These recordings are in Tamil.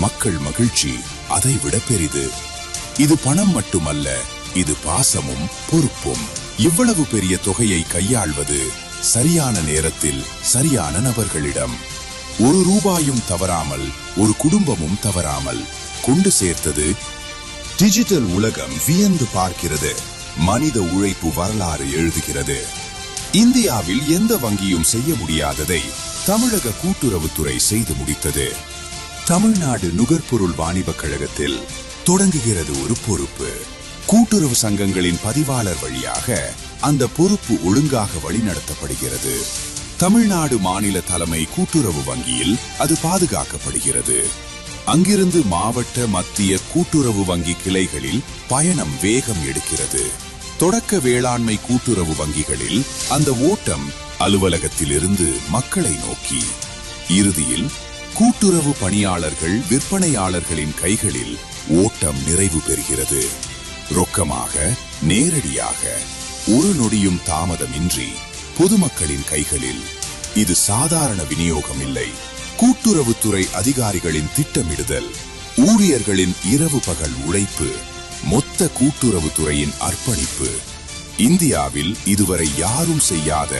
மக்கள் மகிழ்ச்சி அதைவிட பெரிது. இது பணம் மட்டுமல்ல, இது பாசமும் பொறுப்பும். இவ்வளவு பெரிய தொகையை கையாள்வது சரியான நேரத்தில் சரியான நபர்களிடம். ஒரு ரூபாயும் தவறாமல், ஒரு குடும்பமும் தவறாமல் கொண்டு சேர்த்தது. டிஜிட்டல் உலகம் வியந்து பார்க்கிறது. மனித உழைப்பு வரலாறு எழுதுகிறது. இந்தியாவில் எந்த வங்கியும் செய்ய முடியாததை தமிழக கூட்டுறவுத்துறை செய்து முடித்தது. தமிழ்நாடு நுகர்பொருள் வாணிபக் கழகத்தில் தொடங்குகிறது ஒரு பொறுப்பு. கூட்டுறவு சங்கங்களின் பதிவாளர் வழியாக அந்த பொறுப்பு ஒழுங்காக வழிநடத்தப்படுகிறது. தமிழ்நாடு மாநில தலைமை கூட்டுறவு வங்கியில் அது பாதுகாக்கப்படுகிறது. அங்கிருந்து மாவட்ட, மத்திய கூட்டுறவு வங்கி கிளைகளில் பயணம் வேகம் எடுக்கிறது. தொடக்க வேளாண்மை கூட்டுறவு வங்கிகளில் அந்த ஓட்டம் அலுவலகத்திலிருந்து மக்களை நோக்கி, இறுதியில் கூட்டுறவு பணியாளர்கள், விற்பனையாளர்களின் கைகளில் ஓட்டம் நிறைவு பெறுகிறது. ரொக்கமாக, நேரடியாக, ஒரு நொடியும் தாமதமின்றி பொதுமக்களின் கைகளில். இது சாதாரண விநியோகம் இல்லை. கூட்டுறவுத்துறை அதிகாரிகளின் திட்டமிடுதல், ஊழியர்களின் இரவு பகல் உழைப்பு, மொத்த கூட்டுறவுத்துறையின் அர்ப்பணிப்பு. இந்தியாவில் இதுவரை யாரும் செய்யாத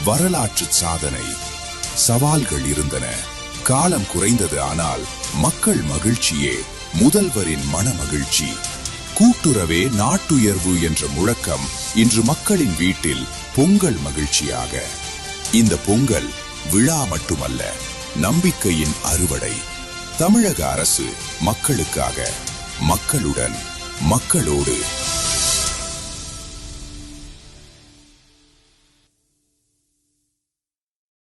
வரலாற்று சாதனை. சவால்கள் இருந்தன, காலம் குறைந்தது. ஆனால் மக்கள் மகிழ்ச்சியே முதல்வரின் மன மகிழ்ச்சி. கூட்டுறவே நாட்டுயர்வு என்ற முழக்கம் இன்று மக்களின் வீட்டில் பொங்கல் மகிழ்ச்சியாக. இந்த பொங்கல் விழா மட்டுமல்ல, நம்பிக்கையின் அறுவடை. தமிழக அரசு மக்களுக்காக, மக்களுடன், மக்களோடு.